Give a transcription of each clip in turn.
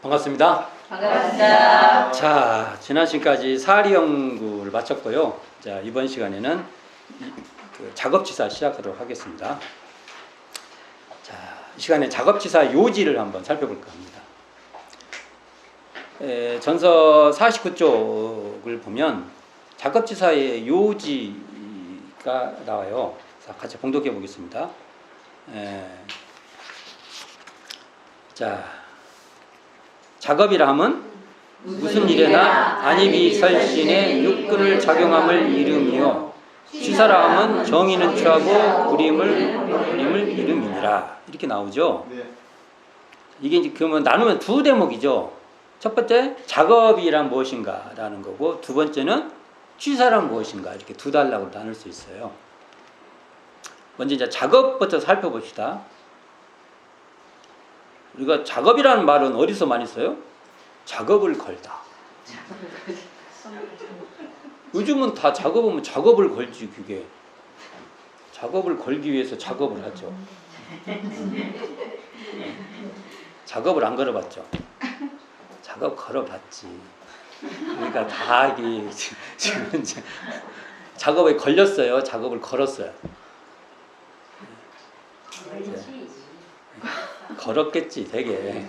반갑습니다. 반갑습니다. 자, 지난 시간까지 사리 연구를 마쳤고요. 자, 이번 시간에는 작업지사 시작하도록 하겠습니다. 자, 이 시간에 작업지사 요지를 한번 살펴볼까 합니다. 전서 49쪽을 보면 작업지사의 요지가 나와요. 자, 같이 봉독해 보겠습니다. 자, 작업이라 함은 무슨 일에나 안입이설신의 육근을 작용함을 이름이요 취사라 함은 정의는 취하고 우림을 이름이니라. 이렇게 나오죠. 이게 이제 그러면 나누면 두 대목이죠. 첫 번째 작업이란 무엇인가 라는 거고, 두 번째는 취사란 무엇인가, 이렇게 두 단락으로 나눌 수 있어요. 먼저 이제 작업부터 살펴봅시다. 우리가 작업이라는 말은 어디서 많이 써요? 작업을 걸다. 요즘은 다 작업하면 작업을 걸지. 그게 작업을 걸기 위해서 작업을 하죠. 작업을 안 걸어봤죠? 작업 걸어봤지. 그러니까 다 이게 지금 이제 작업에 걸렸어요. 작업을 걸었어요. 걸었겠지, 되게.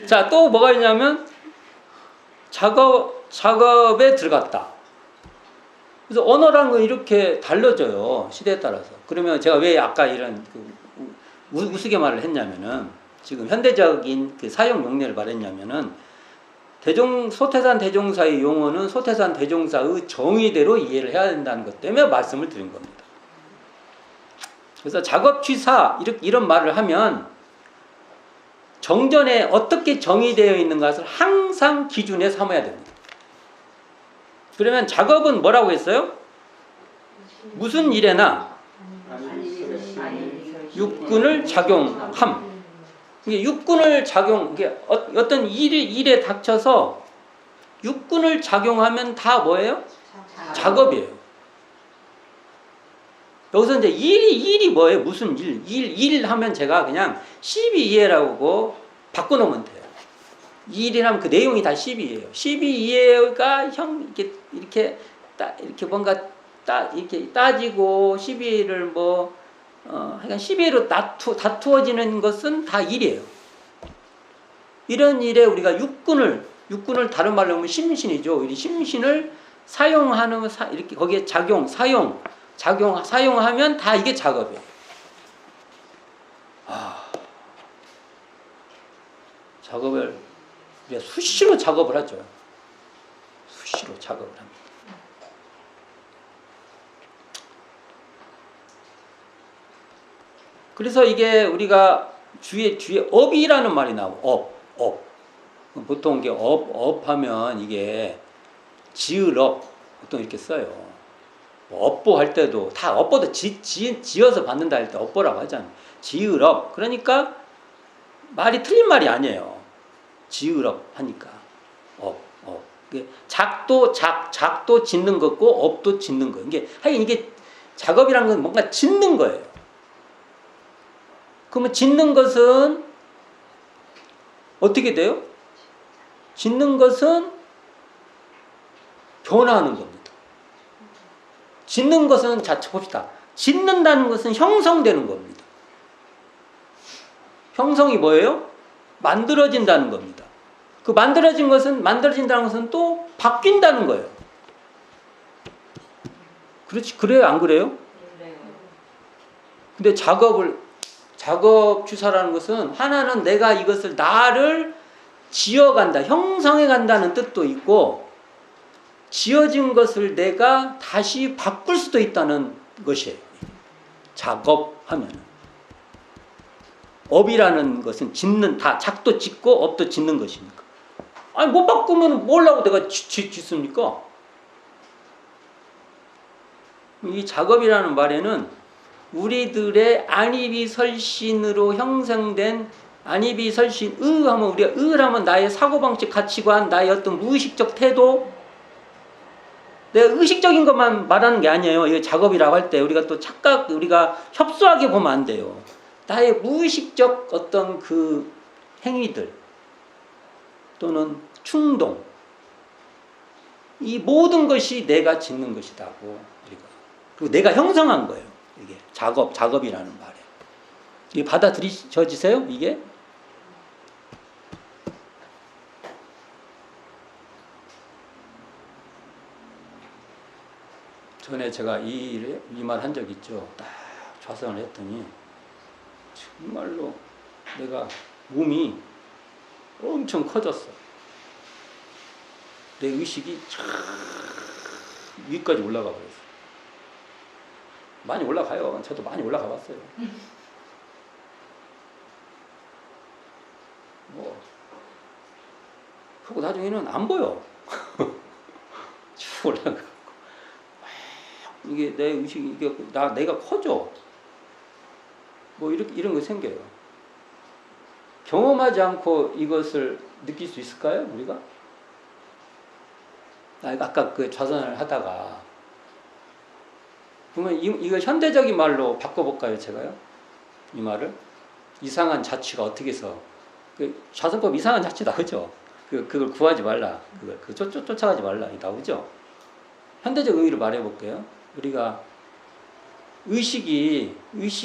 자, 또 뭐가 있냐면 작업에 들어갔다. 그래서 언어라는 건 이렇게 달라져요, 시대에 따라서. 그러면 제가 왜 아까 이런 우스갯말을 했냐면은, 지금 현대적인 그 사용 용례를 말했냐면은, 소태산 대종사의 용어는 소태산 대종사의 정의대로 이해를 해야 된다는 것 때문에 말씀을 드린 겁니다. 그래서 작업취사 이런 말을 하면 정전에 어떻게 정의되어 있는 것을 항상 기준에 삼아야 됩니다. 그러면 작업은 뭐라고 했어요? 무슨 일에나 육근을 작용함. 이게 육근을 이게 어떤 일에 닥쳐서 육근을 작용하면 다 뭐예요? 작업이에요. 여기서 이제 일이 뭐예요? 무슨 일 하면 제가 그냥 12이해라고 바꿔놓으면 돼요. 일이라면 그 내용이 다 12이에요. 12이해가 이렇게 뭔가 이렇게 따지고 12를 하여간 12로 다투어지는 것은 다 일이에요. 이런 일에 우리가 육근을 다른 말로 하면 심신이죠. 이 심신을 사용하는 이렇게 거기에 사용하면 다 이게 작업이에요. 작업을 우리가 수시로 작업을 하죠. 수시로 작업을 합니다. 그래서 이게 우리가 뒤에 업이라는 말이 나오고, 업. 보통 이게 업하면 이게 지을업 보통 이렇게 써요. 업보할 때도 다 업보도 지어서 받는다 할 때 업보라고 하잖아요. 지을업. 그러니까 말이 틀린 말이 아니에요. 지을업 하니까 업. 작도 짓는 거고 업도 짓는 거. 이게 작업이란 건 뭔가 짓는 거예요. 그러면 짓는 것은 어떻게 돼요? 짓는 것은 변화하는 겁니다. 짓는 것은, 자, 봅시다. 짓는다는 것은 형성되는 겁니다. 형성이 뭐예요? 만들어진다는 겁니다. 그 만들어진다는 것은 또 바뀐다는 거예요. 그렇지, 그래요? 안 그래요? 근데 작업주사라는 것은 하나는 내가 이것을 나를 지어간다, 형성해간다는 뜻도 있고, 지어진 것을 내가 다시 바꿀 수도 있다는 것이에요. 작업하면은. 업이라는 것은 작도 짓고 업도 짓는 것이니까. 아니, 못 바꾸면 뭐라고 내가 짓습니까? 이 작업이라는 말에는 우리들의 안입이설신으로 형성된 안입이설신, 하면 우리가 하면 나의 사고방식, 가치관, 나의 어떤 무의식적 태도, 내가 의식적인 것만 말하는 게 아니에요. 이 작업이라고 할 때 우리가 또 우리가 협소하게 보면 안 돼요. 나의 무의식적 어떤 그 행위들, 또는 충동, 이 모든 것이 내가 짓는 것이다고 우리가. 그리고 내가 형성한 거예요. 이게 작업이라는 말에. 이게 받아들이셔지세요? 이게? 전에 제가 이 말 한 적 있죠. 딱 좌선을 했더니 정말로 내가 몸이 엄청 커졌어. 내 의식이 참 위까지 올라가 버렸어. 많이 올라가요. 저도 많이 올라가 봤어요. 뭐 그리고 나중에는 안 보여. 쭉 올라가. 이게 내 의식이 이게 내가 커져. 뭐 이런 거 생겨요. 경험하지 않고 이것을 느낄 수 있을까요, 우리가? 아까 그 좌선을 하다가 그러면 이거 현대적인 말로 바꿔볼까요, 제가요? 이 말을 이상한 자취가 어떻게 해서 그 좌선법 이상한 자취 나오죠. 그걸 구하지 말라. 그걸 쫓아가지 말라. 이 나오죠. 현대적 의미로 말해볼게요. 우리가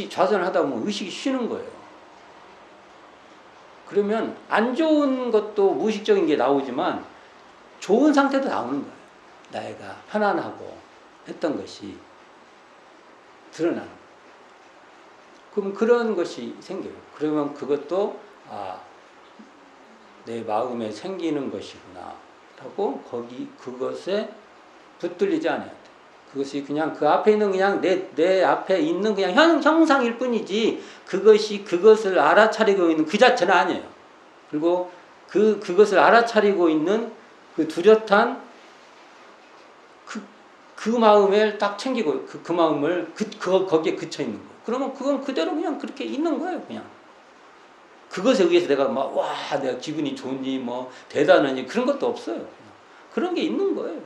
좌선을 하다 보면 의식이 쉬는 거예요. 그러면 안 좋은 것도 무의식적인 게 나오지만 좋은 상태도 나오는 거예요. 내가 편안하고 했던 것이 드러나는 거예요. 그럼 그런 것이 생겨요. 그러면 그것도 내 마음에 생기는 것이구나 라고 그것에 붙들리지 않아야 돼. 그것이 그냥 그 앞에 있는 그냥 내 앞에 있는 그냥 형상일 뿐이지 그것을 알아차리고 있는 그 자체는 아니에요. 그리고 그것을 알아차리고 있는 그 뚜렷한 그 마음을 딱 챙기고 그 마음을 거기에 그쳐 있는 거예요. 그러면 그건 그대로 그냥 그렇게 있는 거예요. 그냥 그것에 의해서 내가 내가 기분이 좋니 뭐 대단하니 그런 것도 없어요. 그냥. 그런 게 있는 거예요.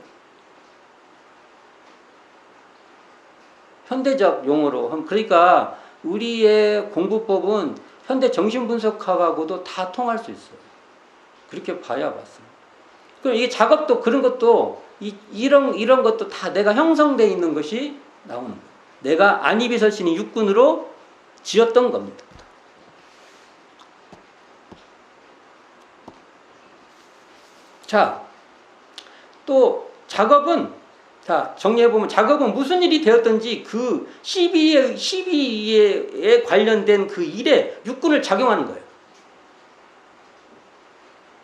현대적 용어로. 그러니까 우리의 공부법은 현대 정신분석학하고도 다 통할 수 있어요. 그렇게 봐야 봤어요. 그럼 이게 작업도 그런 것도 이런 것도 다 내가 형성되어 있는 것이 나오는 거예요. 내가 안이비설신이 육군으로 지었던 겁니다. 자, 또 작업은 정리해보면 작업은 무슨 일이 되었든지 그 12에 관련된 그 일에 육군을 작용하는 거예요.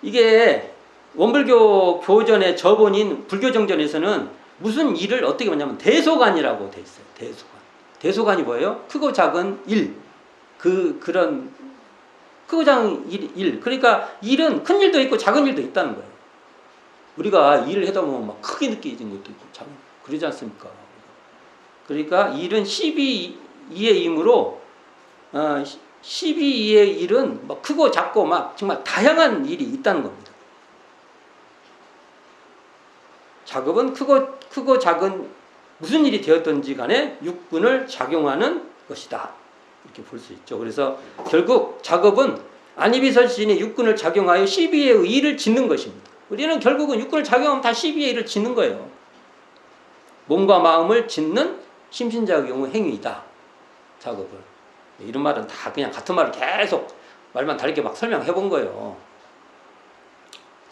이게 원불교 교전의 저본인 불교정전에서는 무슨 일을 어떻게 보냐면 대소관이라고 돼 있어요. 대소관이 뭐예요? 크고 작은 일. 그런 크고 작은 일. 그러니까 일은 큰 일도 있고 작은 일도 있다는 거예요. 우리가 일을 하다 보면 막 크게 느껴지는 것도 있고 참 그러지 않습니까? 그러니까 일은 12의 임으로 12의 일은 막 크고 작고 막 정말 다양한 일이 있다는 겁니다. 작업은 크고 작은 무슨 일이 되었든지 간에 육군을 작용하는 것이다. 이렇게 볼 수 있죠. 그래서 결국 작업은 안이비설신이 육군을 작용하여 12의 일을 짓는 것입니다. 우리는 결국은 육군을 작용하면 다 12의 일을 짓는 거예요. 몸과 마음을 짓는 심신작용의 행위이다. 작업을. 이런 말은 다 그냥 같은 말을 계속 말만 다르게 막 설명해 본 거예요.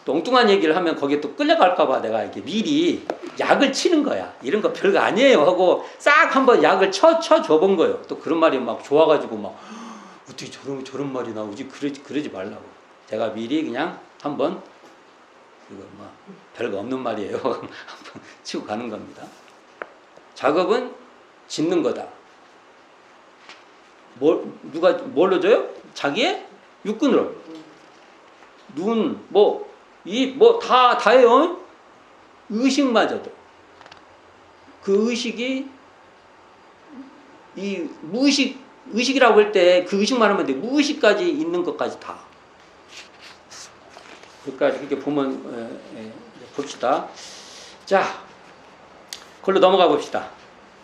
또 엉뚱한 얘기를 하면 거기에 또 끌려갈까봐 내가 이렇게 미리 약을 치는 거야. 이런 거 별거 아니에요 하고 싹 한번 약을 쳐줘 본 거예요. 또 그런 말이 막 좋아가지고 막 어떻게 저런 말이 나오지? 그러지 말라고. 제가 미리 그냥 한번 이거 별거 없는 말이에요. 한번 치고 가는 겁니다. 작업은 짓는 거다. 누가 뭘로 줘요? 자기의 육군으로. 눈, 다해요. 의식마저도. 그 의식이 이 의식이라고 할 때 그 의식만 하면 돼. 무의식까지 있는 것까지 다. 그러니까 이렇게 보면 봅시다. 자, 그걸로 넘어가 봅시다.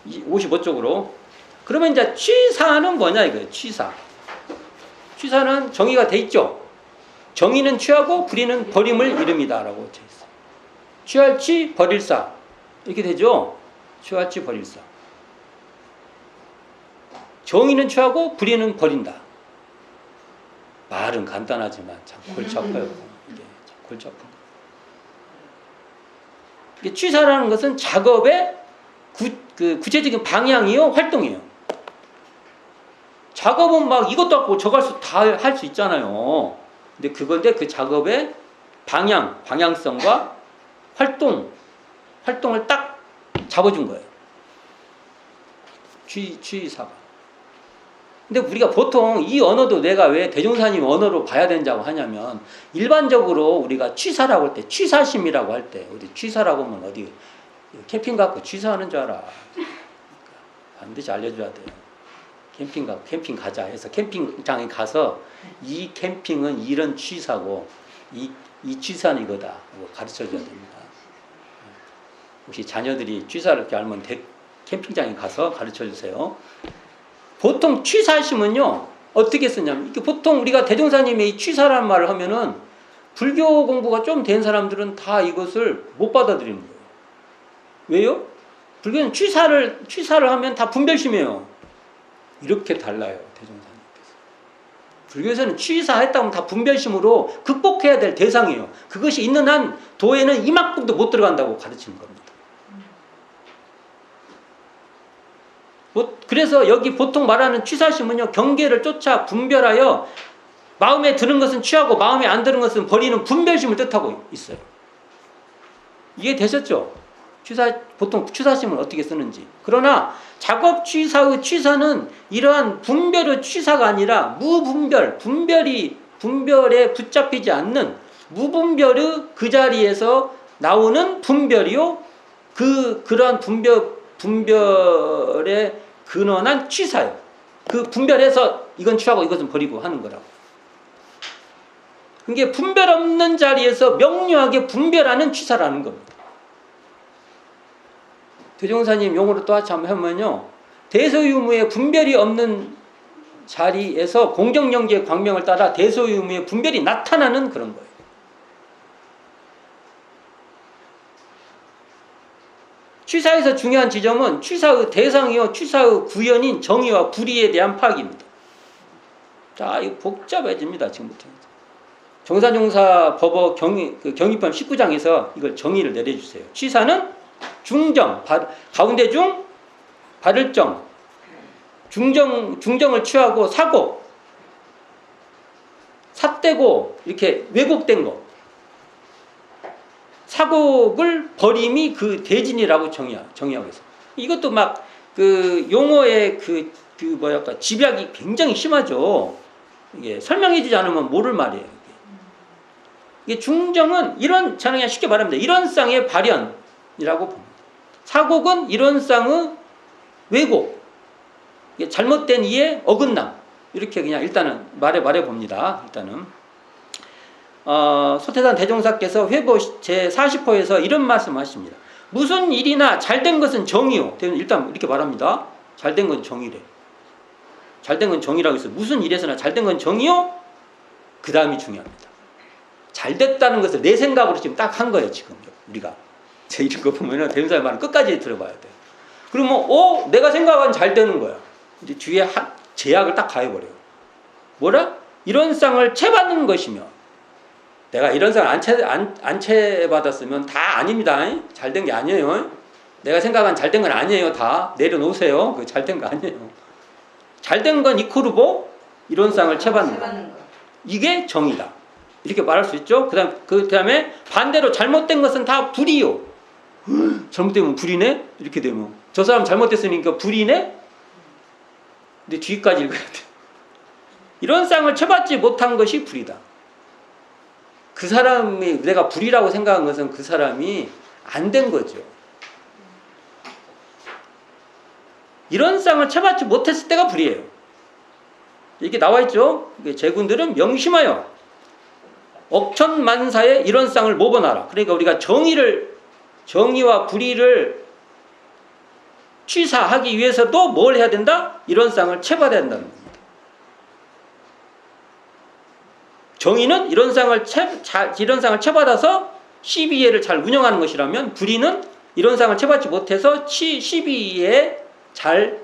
55쪽으로. 그러면 이제 취사는 뭐냐 이거예요. 취사는 정의가 돼 있죠. 정의는 취하고 불의는 버림을 이름이다라고 되어 있어요. 취할지 버릴사 이렇게 되죠. 취할지 버릴사. 정의는 취하고 불의는 버린다. 말은 간단하지만 참 골치 아파요. 이게 참 골치 아픈 거. 이게 취사라는 것은 작업의 구체적인 방향이요, 활동이에요. 작업은 막 이것도 하고 저것 다 할 수 있잖아요. 근데 그건데 그 작업의 방향성과 활동을 딱 잡아준 거예요. 취사가. 근데 우리가 보통 이 언어도 내가 왜 대종사님 언어로 봐야 된다고 하냐면 일반적으로 우리가 취사라고 할 때 취사심이라고 할 때 우리 취사라고 하면 어디 캠핑 갖고 취사하는 줄 알아. 반드시 알려줘야 돼요. 캠핑 가자 해서 캠핑장에 가서 이 캠핑은 이런 취사고 이 취사는 이거다 가르쳐 줘야 됩니다. 혹시 자녀들이 취사를 이렇게 알면 캠핑장에 가서 가르쳐 주세요. 보통 취사심은요 어떻게 쓰냐면 이렇게 보통 우리가 대종사님의 이 취사라는 말을 하면은 불교 공부가 좀 된 사람들은 다 이것을 못 받아들이는 거예요. 왜요? 불교는 취사를 하면 다 분별심이에요. 이렇게 달라요 대종사님께서. 불교에서는 취사했다면 다 분별심으로 극복해야 될 대상이에요. 그것이 있는 한 도에는 이만큼도 못 들어간다고 가르치는 겁니다. 그래서 여기 보통 말하는 취사심은요 경계를 쫓아 분별하여 마음에 드는 것은 취하고 마음에 안 드는 것은 버리는 분별심을 뜻하고 있어요. 이해되셨죠? 보통 취사심을 어떻게 쓰는지. 그러나 작업 취사의 취사는 이러한 분별의 취사가 아니라 무분별, 분별에 붙잡히지 않는 무분별의 그 자리에서 나오는 분별이요. 그러한 분별의 근원한 취사예요. 그 분별해서 이건 취하고 이것은 버리고 하는 거라고. 그게 분별 없는 자리에서 명료하게 분별하는 취사라는 겁니다. 대종사님 용어로 또 같이 한번 하면요. 대소유무의 분별이 없는 자리에서 공정영지의 광명을 따라 대소유무의 분별이 나타나는 그런 거예요. 취사에서 중요한 지점은 취사의 대상이요 취사의 구현인 정의와 불의에 대한 파악입니다. 자, 이거 복잡해집니다. 지금부터. 정산용사 법어 경위법 19장에서 이걸 정의를 내려주세요. 취사는 중정, 가운데 중, 바를 정, 중정을 취하고 사고, 삿대고 이렇게 왜곡된 거. 사곡을 버림이 그 대진이라고 정의하고 있어요. 이것도 막 그 용어의 집약이 굉장히 심하죠. 이게 설명해주지 않으면 모를 말이에요. 이게 중정은 저는 그냥 쉽게 말합니다. 이런 쌍의 발현이라고 봅니다. 사곡은 이런 쌍의 왜곡, 잘못된 이의 어긋남 이렇게 그냥 일단은 말해 봅니다. 일단은. 소태산 대종사께서 회보 제40호에서 이런 말씀하십니다. 무슨 일이나 잘된 것은 정의요. 일단 이렇게 말합니다. 잘된 건 정의래. 잘된 건 정의라고 했어요. 무슨 일에서나 잘된 건 정의요. 그 다음이 중요합니다. 잘됐다는 것을 내 생각으로 지금 딱 한 거예요. 지금 우리가 제 이런 거 보면은 대종사의 말은 끝까지 들어봐야 돼요. 그러면 내가 생각한 잘 되는 거야. 이제 뒤에 제약을 딱 가해버려요. 뭐라? 이런 쌍을 채받는 것이며 내가 이런 쌍을 안 채받았으면 다 아닙니다. 잘 된 게 아니에요. 내가 생각한 잘 된 건 아니에요. 다 내려놓으세요. 그 잘 된 거 아니에요. 잘 된 건 이코르보 이런 쌍을 채받는 거. 이게 정의다. 이렇게 말할 수 있죠. 그 다음에 반대로 잘못된 것은 다 불이요. 잘못되면 불이네? 이렇게 되면 저 사람 잘못됐으니까 불이네? 근데 뒤까지 읽어야 돼. 이런 쌍을 채받지 못한 것이 불이다. 그 사람이 내가 불이라고 생각한 것은 그 사람이 안 된 거죠. 이런 쌍을 채받지 못했을 때가 불이에요. 이게 나와 있죠. 제군들은 명심하여 억천만사에 이런 쌍을 모범하라. 그러니까 우리가 정의와 불의를 취사하기 위해서도 뭘 해야 된다? 이런 쌍을 채받아야 된다는 겁니다. 정의는 이론상을 채받아서 시비회를 잘 운영하는 것이라면 불의는 이론상을 채받지 못해서 시비회에 잘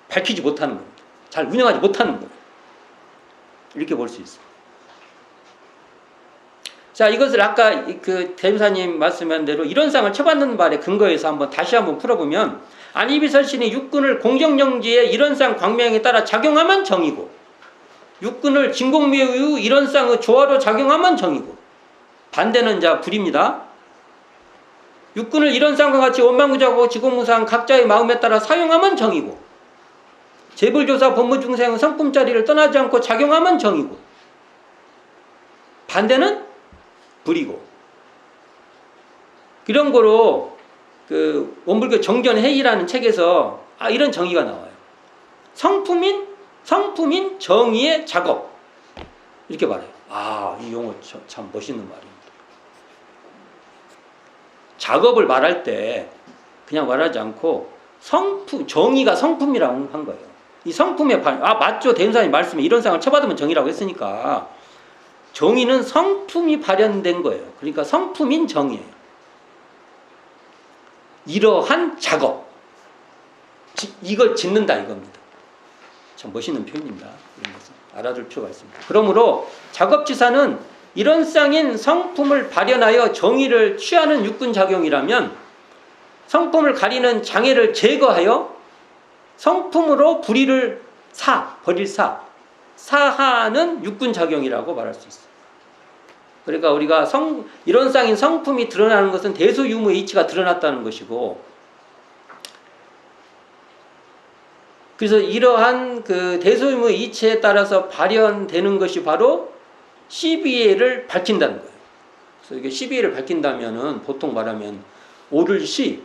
밝히지 못하는 겁니다. 잘 운영하지 못하는 겁니다. 이렇게 볼 수 있어요. 자, 이것을 아까 그 대무사님 말씀한 대로 이론상을 채받는 말에 근거해서 다시 한번 풀어보면, 안이비설신이 육군을 공정정지의 이론상 광명에 따라 작용하면 정이고, 육군을 진공묘유 이론상의 조화로 작용하면 정이고, 반대는 자 불입니다. 육군을 이론상과 같이 원망구자고 지공무상 각자의 마음에 따라 사용하면 정이고, 재벌조사 법무중생의 성품자리를 떠나지 않고 작용하면 정이고, 반대는 불이고. 그런 거로 그 원불교 정전회의라는 책에서 이런 정의가 나와요. 성품인 정의의 작업, 이렇게 말해요. 이 용어 참 멋있는 말입니다. 작업을 말할 때 그냥 말하지 않고 정의가 성품이라고 한 거예요. 이 성품의 맞죠? 대무사님 말씀에 이론상을 처받으면 정의라고 했으니까 정의는 성품이 발현된 거예요. 그러니까 성품인 정의예요. 이러한 작업, 이걸 짓는다 이겁니다. 참 멋있는 표현입니다. 이런 것은 알아둘 필요가 있습니다. 그러므로 작업지사는 이론상인 성품을 발현하여 정의를 취하는 육군작용이라면, 성품을 가리는 장애를 제거하여 성품으로 불의를 사하는 육군작용이라고 말할 수 있어요. 그러니까 우리가 이론상인 성품이 드러나는 것은 대소유무의 이치가 드러났다는 것이고, 그래서 이러한 그 대소유무의 이치에 따라서 발현되는 것이 바로 시비회를 밝힌다는 거예요. 그래서 이게 시비회를 밝힌다면은 보통 말하면 오를 시,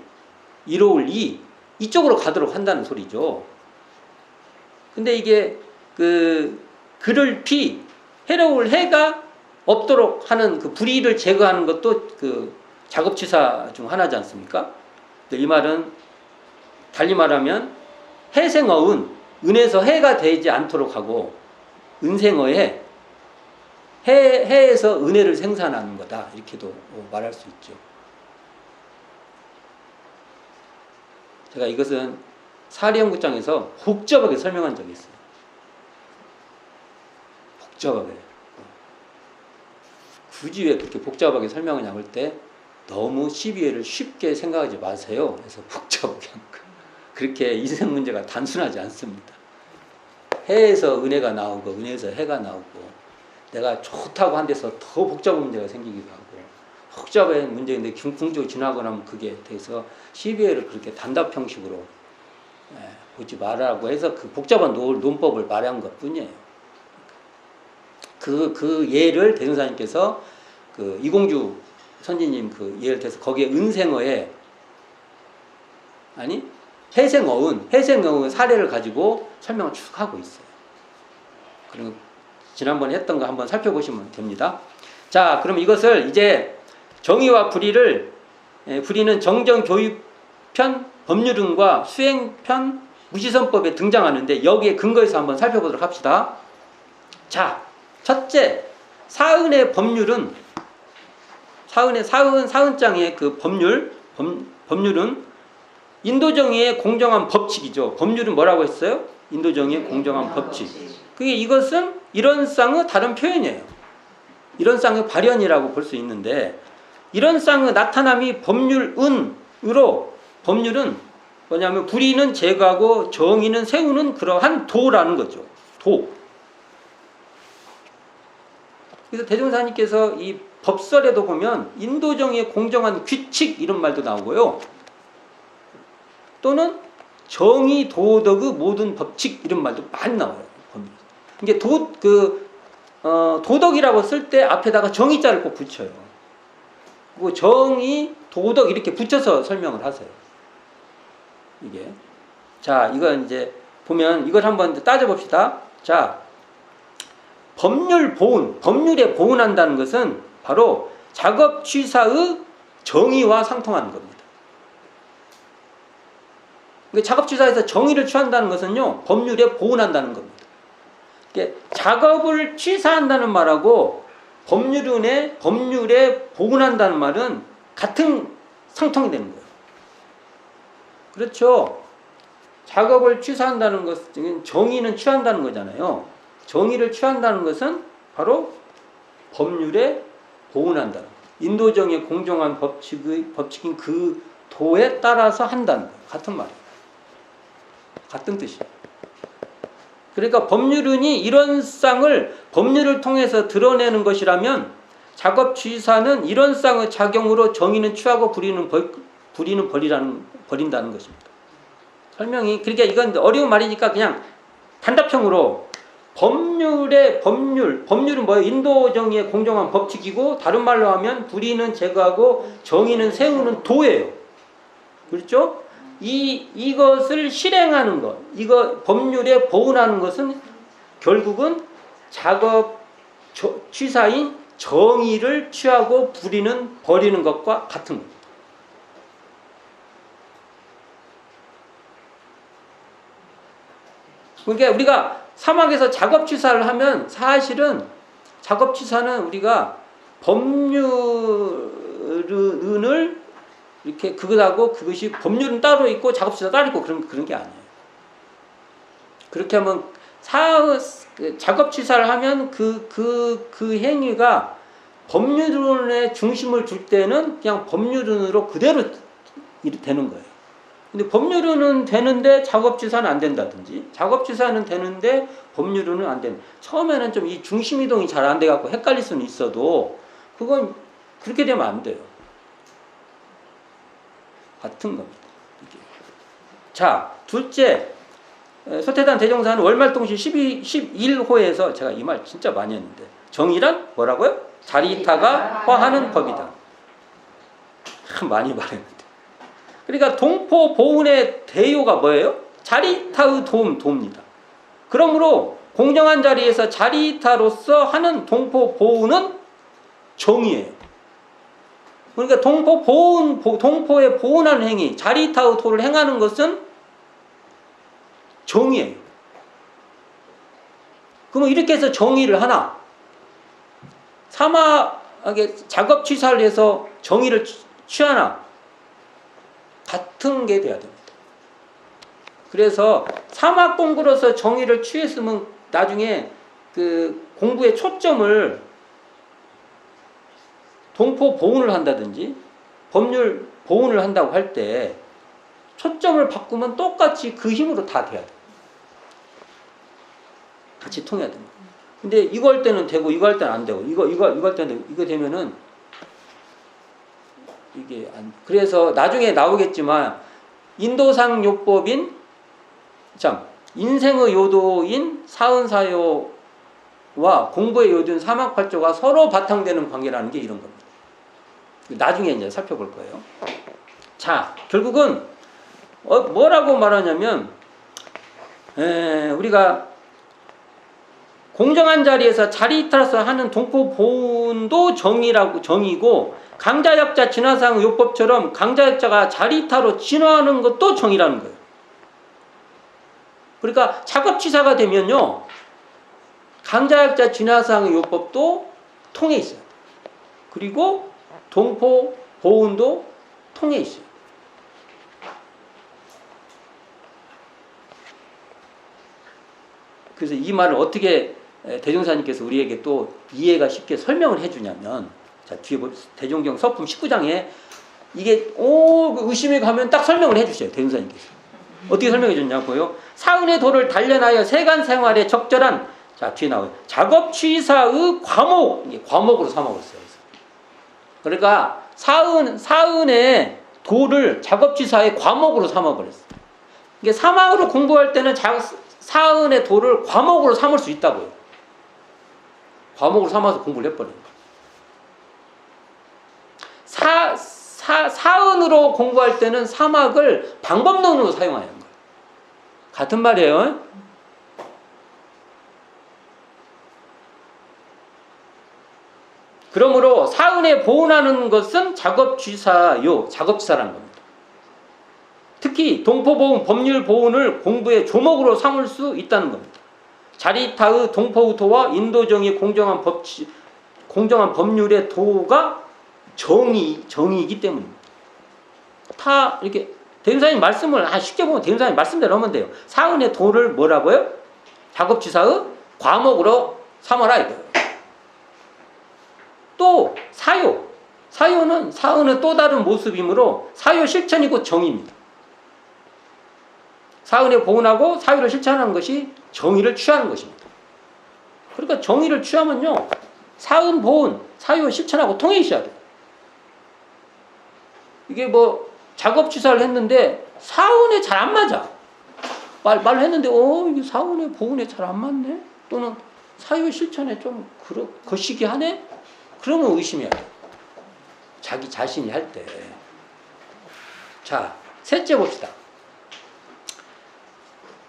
이로울 이, 이쪽으로 가도록 한다는 소리죠. 근데 이게 그를 피, 해로울 해가 없도록 하는 그 불의를 제거하는 것도 그 작업치사 중 하나지 않습니까? 이 말은 달리 말하면 해생어은 은에서 해가 되지 않도록 하고, 은생어에 해에서 은혜를 생산하는 거다, 이렇게도 말할 수 있죠. 제가 이것은 사리연구장에서 복잡하게 설명한 적이 있어요. 복잡하게. 굳이 왜 그렇게 복잡하게 설명하냐고 할 때 너무 시비회를 쉽게 생각하지 마세요. 그래서 복잡하게 한 거예요. 그렇게 인생 문제가 단순하지 않습니다. 해에서 은혜가 나오고 은혜에서 해가 나오고, 내가 좋다고 한 데서 더 복잡한 문제가 생기기도 하고, 복잡한 문제인데 궁극적으로 지나고 나면 그게 돼서 시비회를 그렇게 단답형식으로 보지 말라고 해서 그 복잡한 논법을 말한 것 뿐이에요. 그 예를 대승사님께서 그 이공주 선지님 그 예를 들어서 거기에 은생어에 해생어의 사례를 가지고 설명을 쭉 하고 있어요. 그리고 지난번에 했던 거 한번 살펴보시면 됩니다. 자, 그럼 이것을 이제 정의와 불의를, 불의는 정정교육편 법률은과 수행편 무시선법에 등장하는데, 여기에 근거해서 한번 살펴보도록 합시다. 자, 첫째, 사은의 법률은, 사은장의 그 법률은 인도정의의 공정한 법칙이죠. 법률은 뭐라고 했어요? 인도정의의 공정한 법칙. 그게 이것은 이론상의 다른 표현이에요. 이론상의 발현이라고 볼 수 있는데, 이론상의 나타남이 법률은으로, 법률은 뭐냐면 불의는 제거하고 정의는 세우는 그러한 도라는 거죠. 도. 그래서 대종사님께서 이 법설에도 보면 인도정의의 공정한 규칙 이런 말도 나오고요. 또는 정의 도덕의 모든 법칙 이런 말도 많이 나와요. 이게 도덕이라고 쓸 때 앞에다가 정의자를 꼭 붙여요. 그리고 정의, 도덕 이렇게 붙여서 설명을 하세요. 이게. 자, 이건 이제 보면 이걸 한번 따져봅시다. 자, 법률에 보훈한다는 것은 바로 작업 취사의 정의와 상통하는 겁니다. 작업 취사에서 정의를 취한다는 것은요, 법률에 보훈한다는 겁니다. 작업을 취사한다는 말하고 법률에 보훈한다는 말은 같은 상통이 되는 거예요. 그렇죠? 작업을 취소한다는 것은 정의는 취한다는 거잖아요. 정의를 취한다는 것은 바로 법률에 보훈한다는 거예요. 인도정의 공정한 법칙인 그 도에 따라서 한다는 거예요. 같은 말이에요. 같은 뜻이에요. 그러니까 법률은이 이런 쌍을 법률을 통해서 드러내는 것이라면 작업취사는 이런 쌍의 작용으로 정의는 취하고 불의는 버린다는 것입니다. 설명이 그러니까 이건 어려운 말이니까 그냥 단답형으로 법률은 뭐예요? 인도 정의의 공정한 법칙이고 다른 말로 하면 불의는 제거하고 정의는 세우는 도예요. 그렇죠? 이것을 실행하는 것, 이거 법률에 보훈하는 것은 결국은 작업 취사인 정의를 취하고 버리는 것과 같은 겁니다. 그러니까 우리가 사막에서 작업 취사를 하면 사실은 작업 취사는 우리가 법률을 이렇게 그것이 법률은 따로 있고 작업 취사 따로 있고 그런 게 아니에요. 그렇게 하면 작업 취사를 하면 그 행위가 법률론에 중심을 둘 때는 그냥 법률론으로 그대로 되는 거예요. 근데 법률론은 되는데 작업취사는 안 된다든지 작업취사는 되는데 법률론은 안 되는. 처음에는 좀 이 중심 이동이 잘 안 돼갖고 헷갈릴 수는 있어도 그건 그렇게 되면 안 돼요. 같은 겁니다. 이게. 자, 둘째, 서태단 대종사는 월말동시 11호에서 제가 이 말 진짜 많이 했는데 정의란 뭐라고요? 자리타가 화하는 법이다. 많이 말했는데. 그러니까 동포 보훈의 대요가 뭐예요? 자리타의 도입니다. 그러므로 공정한 자리에서 자리타로서 하는 동포 보훈은 정의예요. 그러니까 동포에 보훈하는 행위, 자리타의 도를 행하는 것은 정의예요. 그러면 이렇게 해서 정의를 하나, 사막에 작업 취사를 해서 정의를 취하나, 같은 게 돼야 됩니다. 그래서 사막 공부로서 정의를 취했으면 나중에 그 공부의 초점을 동포 보훈을 한다든지 법률 보훈을 한다고 할 때 초점을 바꾸면 똑같이 그 힘으로 다 돼야 돼요. 같이 통해야 됩니다. 근데 이거 할 때는 되고 이거 할 때는 안 되고 이거 할 때는 되고 이거 되면은 이게 그래서 나중에 나오겠지만 인도상 요법인 인생의 요도인 사은사요와 공부의 요도인 사막팔조가 서로 바탕되는 관계라는 게 이런 겁니다. 나중에 이제 살펴볼 거예요. 자, 결국은 뭐라고 말하냐면 우리가 공정한 자리에서 자리타로서 하는 동포 보훈도 정의고 강자역자 진화상 요법처럼 강자역자가 자리타로 진화하는 것도 정의라는 거예요. 그러니까 작업취사가 되면요 강자역자 진화상 요법도 통해 있어요. 그리고 동포 보훈도 통해 있어요. 그래서 이 말을 어떻게 대종사님께서 우리에게 또 이해가 쉽게 설명을 해주냐면, 자, 뒤에 대종경 서품 19장에 이게 의심이 가면 딱 설명을 해주셔요. 대종사님께서 어떻게 설명해 줬냐고요? 사은의 도를 단련하여 세간 생활에 적절한, 자, 뒤에 나와요. 작업취사의 과목으로 삼아버렸어요. 그러니까 사은의 도를 작업취사의 과목으로 삼아버렸어요. 이게 사막으로 공부할 때는 사은의 도를 과목으로 삼을 수 있다고요. 과목으로 삼아서 공부를 해버리는 거예요. 사은으로 공부할 때는 사막을 방법론으로 사용하는 거예요. 같은 말이에요. 그러므로 사은에 보훈하는 것은 작업취사라는 겁니다. 특히 동포보훈, 법률보훈을 공부의 조목으로 삼을 수 있다는 겁니다. 자리타의 동포의도와 인도정의 공정한 공정한 법률의 도가 정의이기 때문입니다. 다 이렇게 대운사님 말씀을 쉽게 보면 대운사님 말씀대로 하면 돼요. 사은의 도를 뭐라고요? 작업지사의 과목으로 삼아라 이거예요. 또 사요는 사은의 또 다른 모습이므로 사요 실천이 곧 정의입니다. 사은의 보은하고 사유를 실천하는 것이 정의를 취하는 것입니다. 그러니까 정의를 취하면요, 사은, 보은, 사유 실천하고 통해 있어야 돼요. 이게 뭐 작업지사를 했는데 사은에 잘 안 맞아. 말을 했는데 이게 사은에 보은에 잘 안 맞네. 또는 사유 실천에 좀 거시기 하네. 그러면 의심해야 돼. 자기 자신이 할 때. 자, 셋째 봅시다.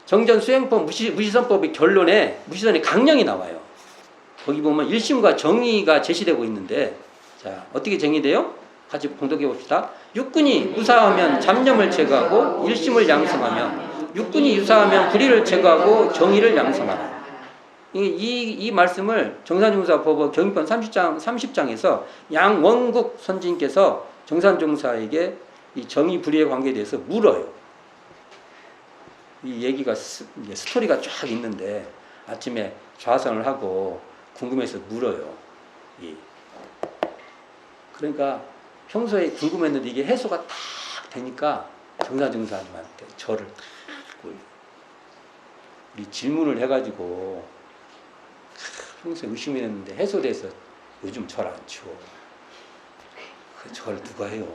정전수행법 무시선법의 결론에 무시선의 강령이 나와요. 거기 보면 일심과 정의가 제시되고 있는데, 자, 어떻게 정의돼요? 같이 공독해 봅시다. 육군이 유사하면 잡념을 제거하고 일심을 양성하며, 육군이 유사하면 불의를 제거하고 정의를 양성하라. 이 말씀을 정산종사법의 경인편 30장에서 양원국 선진께서 정산종사에게 이 정의 불의의 관계에 대해서 물어요. 이 얘기가 스토리가 쫙 있는데 아침에 좌선을 하고 궁금해서 물어요. 그러니까 평소에 궁금했는데 이게 해소가 딱 되니까 정산종사님한테 절을 딱 우리 질문을 해가지고 평소에 의심했는데 해소돼서 요즘 절 안 치워. 그 절 누가 해요?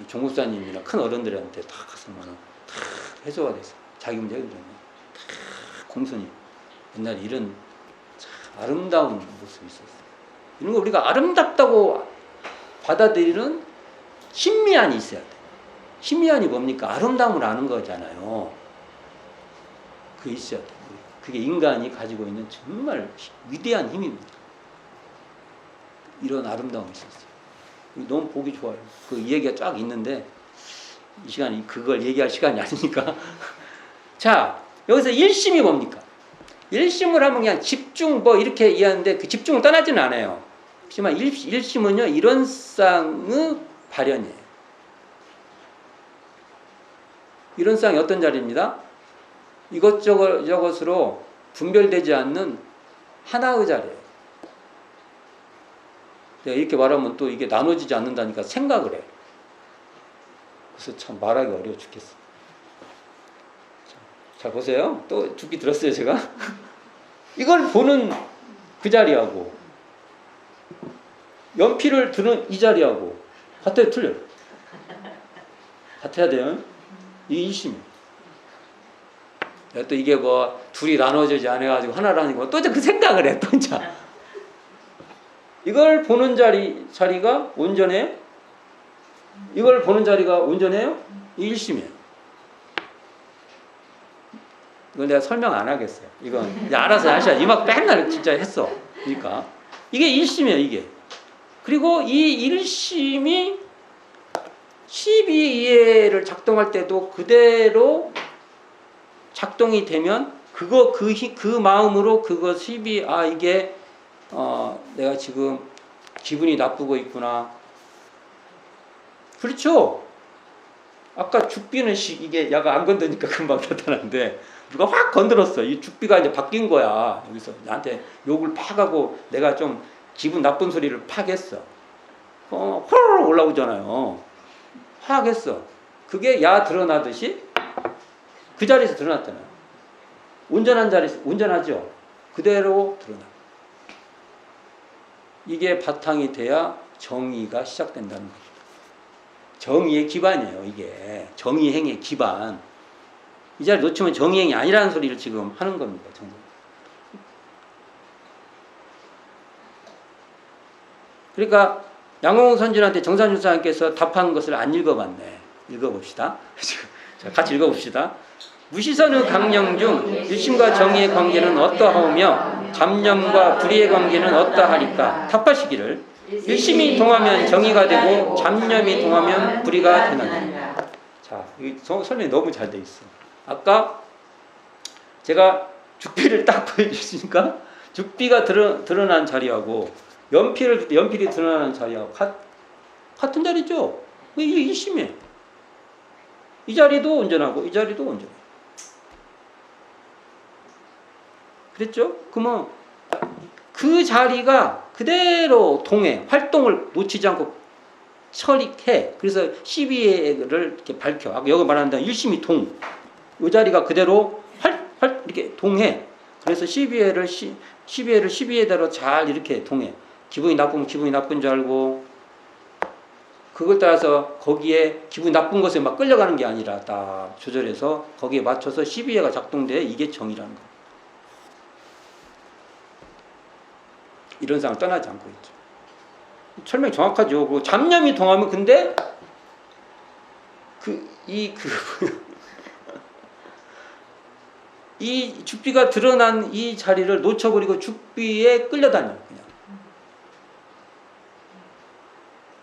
종국사님이나 큰 어른들한테 다 갔으면은 다 해소가 됐어. 자기 문제 해결되네. 다 공손히. 옛날에 이런 참 아름다운 모습이 있었어요. 이런 거 우리가 아름답다고 받아들이는 신미안이 있어야 돼. 신미안이 뭡니까? 아름다움을 아는 거잖아요. 그게 있어야 돼. 그게 인간이 가지고 있는 정말 위대한 힘입니다. 이런 아름다움이 있었어요. 너무 보기 좋아요. 그 얘기가 쫙 있는데 이 시간이 그걸 얘기할 시간이 아니니까. 자, 여기서 일심이 뭡니까? 일심을 하면 그냥 집중 이렇게 이해하는데 그 집중을 떠나지는 않아요. 하지만 일심은요, 이론상의 발현이에요. 이론상이 어떤 자리입니다? 이것저것으로 분별되지 않는 하나의 자리예요. 내가 이렇게 말하면 또 이게 나눠지지 않는다니까 생각을 해. 그래서 참 말하기 어려워 죽겠어. 자, 보세요. 또 죽기 들었어요, 제가. 이걸 보는 그 자리하고 연필을 드는 이 자리하고 같아요, 틀려요? 같아야 돼요. 이 일심이. 또 이게 뭐 둘이 나눠지지 않아가지고 하나라는 또 그 생각을 해, 또 자. 이걸 보는 자리가 온전해요? 이걸 보는 자리가 온전해요? 이 일심이에요. 이건 내가 설명 안 하겠어요. 이건 이제 알아서 하셔야 이막 맨날 진짜 했어. 그러니까 이게 일심이에요, 이게. 그리고 이 일심이 12이해를 작동할 때도 그대로 작동이 되면 그 마음으로 그거 12 이게 내가 지금 기분이 나쁘고 있구나. 그렇죠? 아까 죽비는 이게 야가 안 건드니까 금방 나타나는데 누가 확 건드렸어. 이 죽비가 이제 바뀐 거야. 여기서 나한테 욕을 팍 하고 내가 좀 기분 나쁜 소리를 팍 했어. 홀 올라오잖아요. 확 했어. 그게 야 드러나듯이 그 자리에서 드러났잖아요. 온전한 자리에서 온전하죠. 그대로 드러나. 이게 바탕이 돼야 정의가 시작된다는 거죠. 정의의 기반이에요. 이게 정의행의 기반. 이 자리 놓치면 정의행이 아니라는 소리를 지금 하는 겁니다. 그러니까 양홍 선진한테 정산준사님께서 답한 것을 안 읽어봤네. 읽어봅시다. 자, 같이 읽어봅시다. 무시선의 강령 중 일심과 정의의 관계는 어떠하오며 잡념과 불의의 관계는 어떠하리까? 답하시기를. 일심이 동하면 정의가 되고 잡념이 동하면 불의가 되느니라. 자, 이 설명이 너무 잘 돼 있어. 아까 제가 죽비를 딱 보여주시니까 죽비가 드러난 자리하고 연필이 드러나는 자리하고 같은 자리죠. 이게 일심이에요. 이 자리도 온전하고 이 자리도 온전해요. 그랬죠? 그러면 그 자리가 그대로 동해 활동을 놓치지 않고 처리해. 그래서 12회를 이렇게 밝혀. 아까 여기 말한다 일심이 동. 이 자리가 그대로 이렇게 동해. 그래서 12회를 12회대로 잘 이렇게 동해. 기분이 나쁘면 기분이 나쁜 줄 알고, 그걸 따라서 거기에 기분이 나쁜 것에 막 끌려가는 게 아니라 딱 조절해서 거기에 맞춰서 12회가 작동돼. 이게 정이라는 거. 이런 상을 떠나지 않고 있죠. 설명이 정확하죠. 그 잡념이 동하면 근데 이 죽비가 드러난 이 자리를 놓쳐버리고 죽비에 끌려다녀요. 그냥.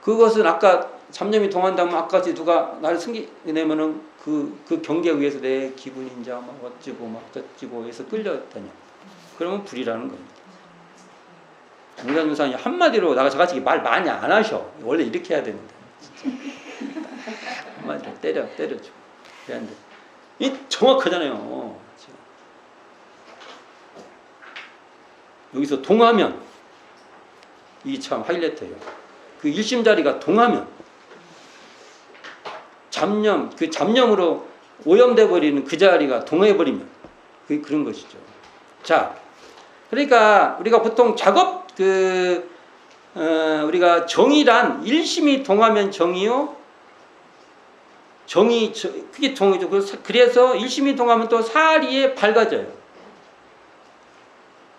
그것은 아까 잡념이 동한다면 아까지 누가 나를 숨기내면은 그 경계에 의해서 내 기분인지 막 어찌고 막 저찌고 해서 끌려다녀. 그러면 불이라는 겁니다. 정산유산이 한마디로 저같이 말 많이 안 하셔. 원래 이렇게 해야 되는데 진짜. 한마디로 때려줘. 그런데 이 정확하잖아요. 여기서 동하면 이 참 하이라이트예요. 그 일심자리가 동하면 잡념으로 오염돼 버리는 그 자리가 동해 버리면 그런 것이죠. 자, 그러니까 우리가 보통 우리가 정이란 일심이 동하면 정이요. 그게 정이죠. 그래서 일심이 동하면 또 사리에 밝아져요.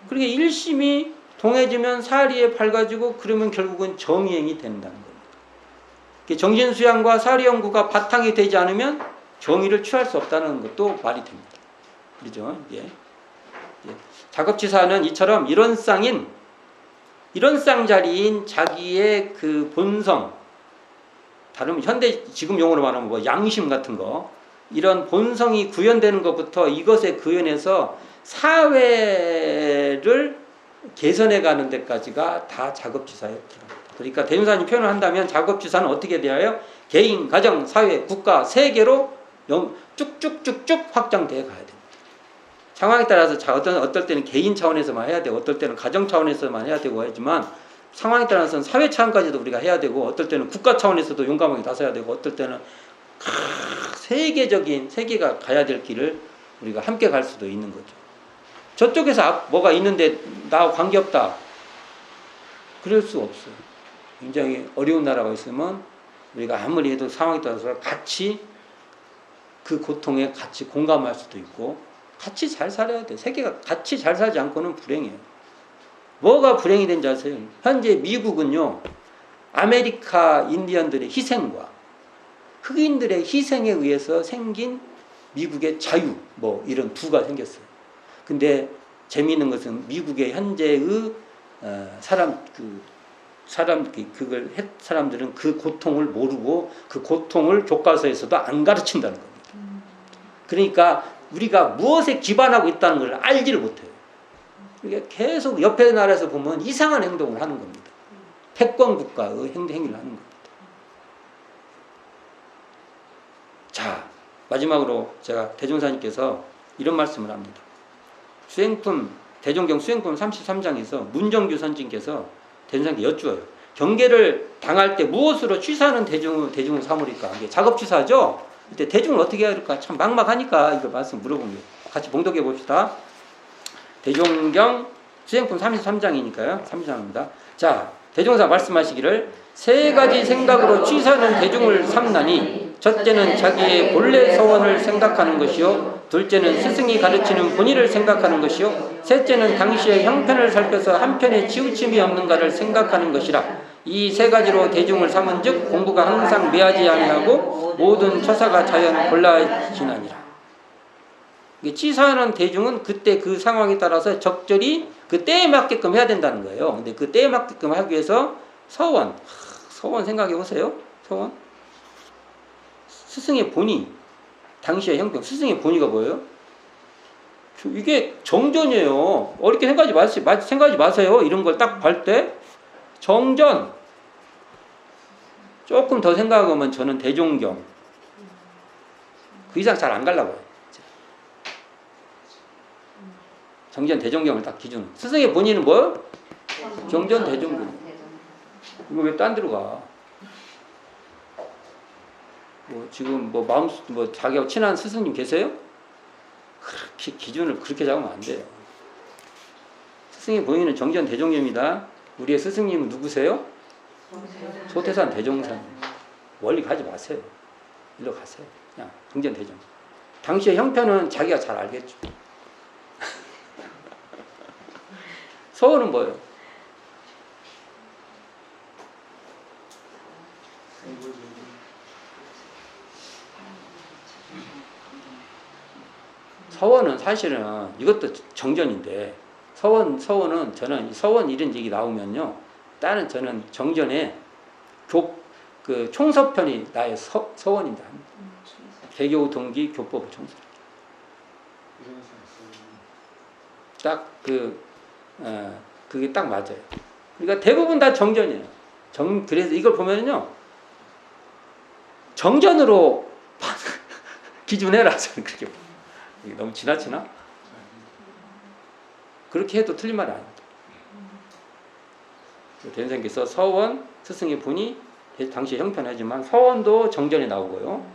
그러니까 일심이 동해지면 사리에 밝아지고 그러면 결국은 정이행이 된다는 겁니다. 정신수양과 사리연구가 바탕이 되지 않으면 정의를 취할 수 없다는 것도 말이 됩니다. 그렇죠? 예. 작업치사는 이처럼 이런 쌍자리인 자기의 그 본성, 다른 현대 지금 용어로 말하면 뭐 양심 같은 거, 이런 본성이 구현되는 것부터 이것에 구현해서 사회를 개선해 가는 데까지가 다 작업치사에 들어갑니다. 그러니까 대명사님 표현을 한다면 작업치사는 어떻게 되어요? 개인, 가정, 사회, 국가, 세계로 쭉쭉쭉쭉 확장되어 가야 됩니다. 상황에 따라서 어떨 때는 개인 차원에서만 해야 되고 어떨 때는 가정 차원에서만 해야 되고 하지만 상황에 따라서는 사회 차원까지도 우리가 해야 되고 어떨 때는 국가 차원에서도 용감하게 나서야 되고 어떨 때는 세계가 가야 될 길을 우리가 함께 갈 수도 있는 거죠. 저쪽에서 뭐가 있는데 나하고 관계없다. 그럴 수 없어요. 굉장히 어려운 나라가 있으면 우리가 아무리 해도 상황에 따라서 같이 그 고통에 같이 공감할 수도 있고 같이 잘 살아야 돼. 세계가 같이 잘 살지 않고는 불행해요. 뭐가 불행이 된지 아세요? 현재 미국은요, 아메리카 인디언들의 희생과 흑인들의 희생에 의해서 생긴 미국의 자유, 뭐 이런 부가 생겼어요. 근데 재미있는 것은 미국의 현재의 사람들은 그 고통을 모르고 그 고통을 교과서에서도 안 가르친다는 겁니다. 그러니까 우리가 무엇에 기반하고 있다는 걸 알지를 못해요. 그러니까 계속 옆에 나라에서 보면 이상한 행동을 하는 겁니다. 패권국가의 행위를 하는 겁니다. 자, 마지막으로 제가 대종사님께서 이런 말씀을 합니다. 대종경 수행품 33장에서 문정규 선진께서 대종사님께 여쭈어요. 경계를 당할 때 무엇으로 취사하는 대중을 삼으리까? 이게 작업취사죠? 그때 대중을 어떻게 해야 할까? 참 막막하니까 이거 말씀 물어본 거예요. 같이 봉독해 봅시다. 대종경 수행품 33장이니까요. 33장입니다. 자, 대종사 말씀하시기를 세 가지 생각으로 취사하는 대중을 삼나니 첫째는 자기의 본래 서원을 생각하는 것이요, 둘째는 스승이 가르치는 본의를 생각하는 것이요, 셋째는 당시의 형편을 살펴서 한편에 치우침이 없는가를 생각하는 것이라. 이 세 가지로 대중을 삼은즉 공부가 항상 매하지 아니하고 모든 처사가 자연 골라지나니라. 치사하는 대중은 그때 그 상황에 따라서 적절히 그 때에 맞게끔 해야 된다는 거예요. 근데 그 때에 맞게끔 하기 위해서 서원 생각해 보세요. 서원. 스승의 본의, 당시의 형편. 스승의 본의가 뭐예요? 이게 정전이에요. 어렵게 생각하지 마세요. 이런 걸 딱 볼 때 정전. 조금 더 생각하면 저는 대종경. 그 이상 잘 안 가려고 해요. 정전 대종경을 딱 기준. 스승의 본인은 뭐요? 정전 대종경. 이거 왜 딴 데로 가? 뭐 지금 뭐 자기하고 친한 스승님 계세요? 그렇게 기준을 그렇게 잡으면 안 돼요. 스승의 본인은 정전 대종경입니다. 우리의 스승님은 누구세요? 소태산 대종사님. 멀리 가지 마세요. 일로 가세요. 그냥 정전 대종. 당시의 형편은 자기가 잘 알겠죠. 서원은 뭐예요? 서원은 사실은 이것도 정전인데 서원은 저는 서원 이런 얘기 나오면요, 다른 저는 정전에 그 총서편이 나의 서원이다. 개교 동기 교법 총서. 딱 그게 딱 맞아요. 그러니까 대부분 다 정전이에요. 그래서 이걸 보면요, 정전으로 기준해라. 저는 그렇게 봐요. 이게 너무 지나치나? 그렇게 해도 틀린 말이 아닙니다. 대선생께서 서원, 스승의 본이 당시에 형편하지만 서원도 정전에 나오고요.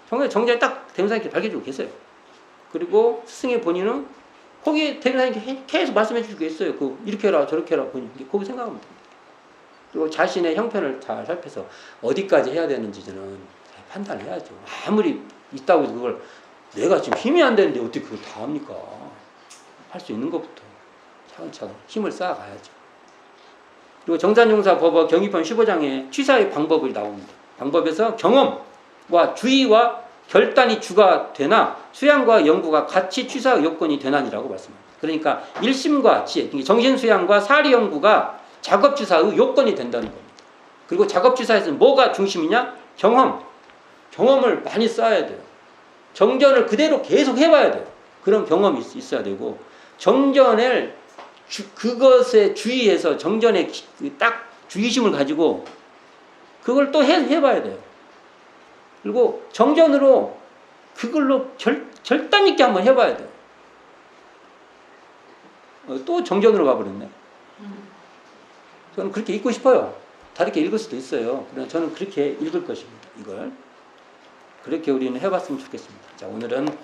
정전에 딱 대선생님께 밝혀주고 계세요. 그리고 스승의 본인은 거기에 대선생님께 계속 말씀해 주시고 있어요. 이렇게 해라 저렇게 해라. 거기 생각하면 됩니다. 그리고 자신의 형편을 잘 살펴서 어디까지 해야 되는지는 판단을 해야죠. 아무리 있다고 해서 그걸 내가 지금 힘이 안 되는데 어떻게 그걸 다 합니까? 할 수 있는 것부터 차근차근 힘을 쌓아가야죠. 그리고 정산용사 법어 경위편 15장에 취사의 방법이 나옵니다. 방법에서 경험과 주의와 결단이 주가 되나 수양과 연구가 같이 취사 요건이 되나니라고 말씀합니다. 그러니까 일심과 지혜, 정신수양과 사리연구가 작업취사의 요건이 된다는 겁니다. 그리고 작업취사에서는 뭐가 중심이냐? 경험을 많이 쌓아야 돼요. 정전을 그대로 계속 해봐야 돼요. 그런 경험이 있어야 되고, 정전을 그것에 주의해서 정전에 딱 주의심을 가지고 그걸 또 해봐야 돼요. 그리고 정전으로 그걸로 결단 있게 한번 해봐야 돼요. 또 정전으로 가버렸네. 저는 그렇게 읽고 싶어요. 다르게 읽을 수도 있어요. 그러나 저는 그렇게 읽을 것입니다. 이걸 그렇게 우리는 해봤으면 좋겠습니다. 자, 오늘은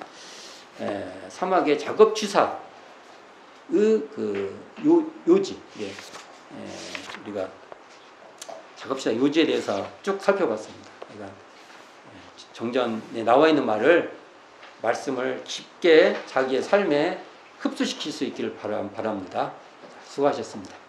사막의 작업취사의 요지, 우리가 작업취사 요지에 대해서 쭉 살펴봤습니다. 그러니까 정전에 나와 있는 말씀을 깊게 자기의 삶에 흡수시킬 수 있기를 바랍니다. 수고하셨습니다.